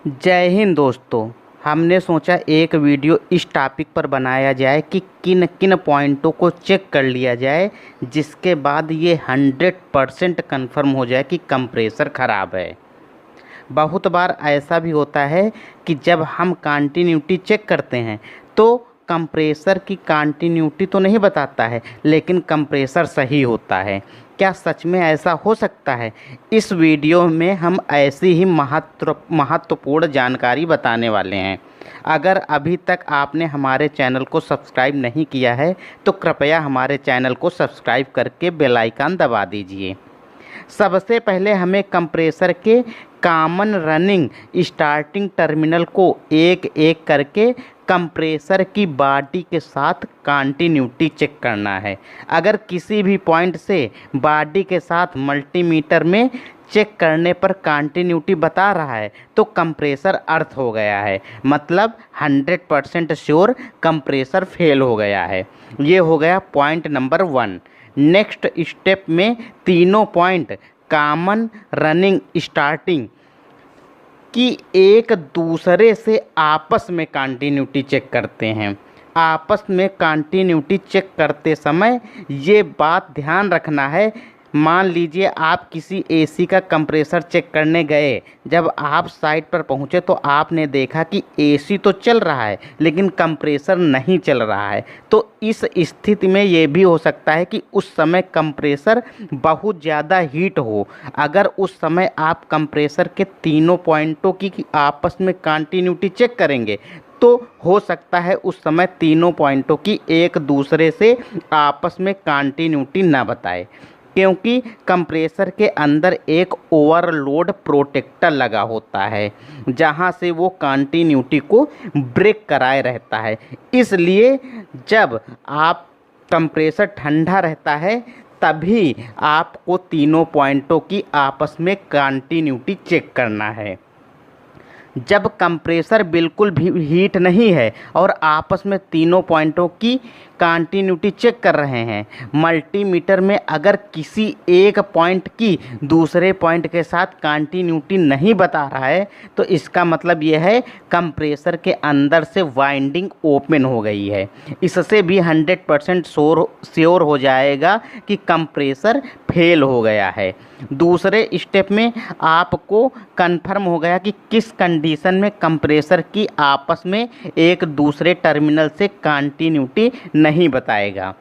जय हिंद दोस्तों। हमने सोचा एक वीडियो इस टॉपिक पर बनाया जाए कि किन किन पॉइंटों को चेक कर लिया जाए जिसके बाद ये 100% कन्फर्म हो जाए कि कंप्रेसर ख़राब है। बहुत बार ऐसा भी होता है कि जब हम कंटिन्यूटी चेक करते हैं तो कंप्रेसर की कंटिन्यूटी तो नहीं बताता है, लेकिन कंप्रेसर सही होता है। क्या सच में ऐसा हो सकता है? इस वीडियो में हम ऐसी ही महत्वपूर्ण जानकारी बताने वाले हैं। अगर अभी तक आपने हमारे चैनल को सब्सक्राइब नहीं किया है तो कृपया हमारे चैनल को सब्सक्राइब करके बेल आइकन दबा दीजिए। सबसे पहले हमें कंप्रेसर के कॉमन रनिंग स्टार्टिंग टर्मिनल को एक एक करके कंप्रेसर की बॉडी के साथ कंटिन्यूटी चेक करना है। अगर किसी भी पॉइंट से बॉडी के साथ मल्टीमीटर में चेक करने पर कंटिन्यूटी बता रहा है तो कंप्रेसर अर्थ हो गया है, मतलब 100% श्योर कंप्रेसर फेल हो गया है। ये हो गया पॉइंट नंबर 1। नेक्स्ट स्टेप में तीनों पॉइंट कॉमन रनिंग स्टार्टिंग की एक दूसरे से आपस में कंटिन्यूटी चेक करते हैं। आपस में कंटिन्यूटी चेक करते समय ये बात ध्यान रखना है, मान लीजिए आप किसी एसी का कंप्रेसर चेक करने गए, जब आप साइट पर पहुंचे तो आपने देखा कि एसी तो चल रहा है लेकिन कंप्रेसर नहीं चल रहा है, तो इस स्थिति में ये भी हो सकता है कि उस समय कंप्रेसर बहुत ज़्यादा हीट हो। अगर उस समय आप कंप्रेसर के तीनों पॉइंटों की आपस में कंटिन्यूटी चेक करेंगे तो हो सकता है उस समय तीनों पॉइंटों की एक दूसरे से आपस में कंटिन्यूटी ना बताए, क्योंकि कंप्रेसर के अंदर एक ओवरलोड प्रोटेक्टर लगा होता है जहां से वो कंटिन्यूटी को ब्रेक कराए रहता है। इसलिए जब आप कंप्रेसर ठंडा रहता है तभी आपको तीनों पॉइंटों की आपस में कंटिन्यूटी चेक करना है। जब कंप्रेसर बिल्कुल भी हीट नहीं है और आपस में तीनों पॉइंटों की कंटिन्यूटी चेक कर रहे हैं, मल्टीमीटर में अगर किसी एक पॉइंट की दूसरे पॉइंट के साथ कंटिन्यूटी नहीं बता रहा है तो इसका मतलब यह है कंप्रेसर के अंदर से वाइंडिंग ओपन हो गई है। इससे भी 100% श्योर हो जाएगा कि कंप्रेसर फेल हो गया है। दूसरे स्टेप में आपको कंफर्म हो गया कि किस कंडीशन में कंप्रेसर की आपस में एक दूसरे टर्मिनल से कंटिन्यूटी नहीं बताएगा।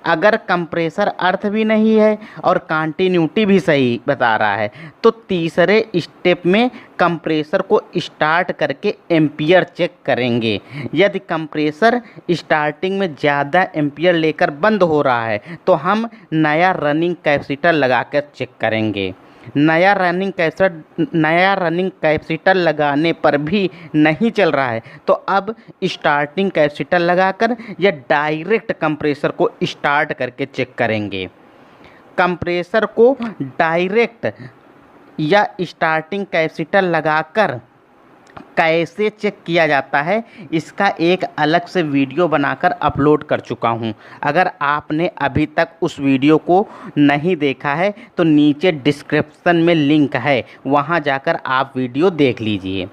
अगर कंप्रेसर अर्थ भी नहीं है और कंटिन्यूटी भी सही बता रहा है तो तीसरे स्टेप में कंप्रेसर को स्टार्ट करके एम्पियर चेक करेंगे। यदि कंप्रेसर स्टार्टिंग में ज़्यादा एम्पियर लेकर बंद हो रहा है तो हम नया रनिंग कैपेसिटर लगाकर चेक करेंगे। नया रनिंग कैपेसिटर लगाने पर भी नहीं चल रहा है तो अब स्टार्टिंग कैपेसिटर लगाकर या डायरेक्ट कंप्रेसर को स्टार्ट करके चेक करेंगे। कंप्रेसर को डायरेक्ट या स्टार्टिंग कैपेसिटर लगाकर कैसे चेक किया जाता है इसका एक अलग से वीडियो बनाकर अपलोड कर चुका हूं। अगर आपने अभी तक उस वीडियो को नहीं देखा है तो नीचे डिस्क्रिप्शन में लिंक है, वहां जाकर आप वीडियो देख लीजिए।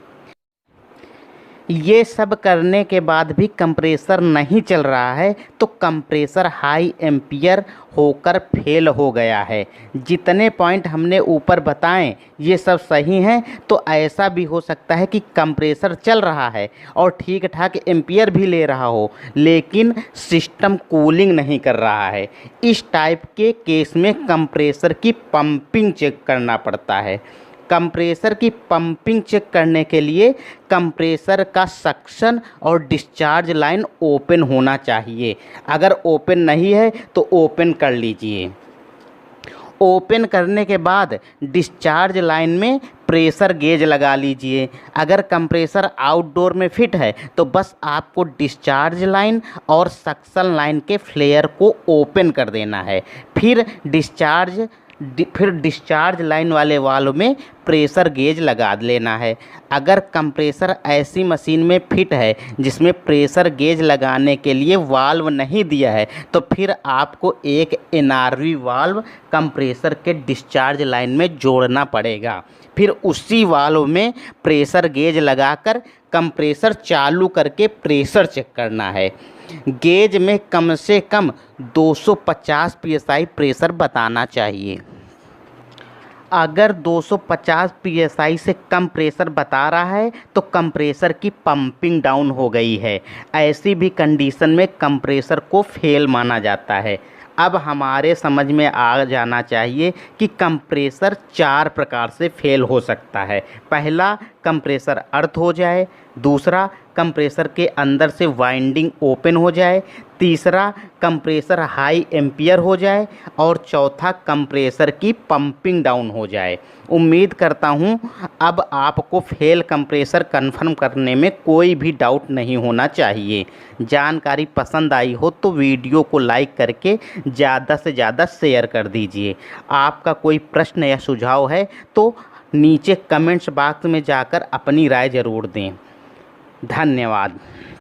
ये सब करने के बाद भी कंप्रेसर नहीं चल रहा है तो कंप्रेसर हाई एम्पियर होकर फेल हो गया है। जितने पॉइंट हमने ऊपर बताएं ये सब सही हैं, तो ऐसा भी हो सकता है कि कंप्रेसर चल रहा है और ठीक ठाक एम्पियर भी ले रहा हो लेकिन सिस्टम कूलिंग नहीं कर रहा है। इस टाइप के केस में कंप्रेसर की पंपिंग चेक करना पड़ता है। कंप्रेसर की पंपिंग चेक करने के लिए कंप्रेसर का सक्शन और डिस्चार्ज लाइन ओपन होना चाहिए। अगर ओपन नहीं है तो ओपन कर लीजिए। ओपन करने के बाद डिस्चार्ज लाइन में प्रेशर गेज लगा लीजिए। अगर कंप्रेसर आउटडोर में फिट है तो बस आपको डिस्चार्ज लाइन और सक्शन लाइन के फ्लेयर को ओपन कर देना है। फिर डिस्चार्ज फिर डिस्चार्ज लाइन वाले वाल्व में प्रेशर गेज लगा लेना है। अगर कंप्रेसर ऐसी मशीन में फिट है जिसमें प्रेशर गेज लगाने के लिए वाल्व नहीं दिया है तो फिर आपको एक एनआरवी वाल्व कंप्रेसर के डिस्चार्ज लाइन में जोड़ना पड़ेगा। फिर उसी वाल्व में प्रेशर गेज लगाकर कंप्रेसर चालू करके प्रेशर चेक करना है। गेज में कम से कम 250 psi प्रेशर बताना चाहिए। अगर 250 psi से कम प्रेशर बता रहा है तो कंप्रेसर की पंपिंग डाउन हो गई है। ऐसी भी कंडीशन में कंप्रेसर को फेल माना जाता है। अब हमारे समझ में आ जाना चाहिए कि कंप्रेसर 4 प्रकार से फेल हो सकता है। पहला, कंप्रेसर अर्थ हो जाए। दूसरा, कंप्रेसर के अंदर से वाइंडिंग ओपन हो जाए। तीसरा, कंप्रेसर हाई एम्पियर हो जाए। और चौथा, कंप्रेसर की पंपिंग डाउन हो जाए। उम्मीद करता हूँ अब आपको फेल कंप्रेसर कंफर्म करने में कोई भी डाउट नहीं होना चाहिए। जानकारी पसंद आई हो तो वीडियो को लाइक करके ज़्यादा से ज़्यादा शेयर कर दीजिए। आपका कोई प्रश्न या सुझाव है तो नीचे कमेंट्स बॉक्स में जाकर अपनी राय ज़रूर दें। धन्यवाद।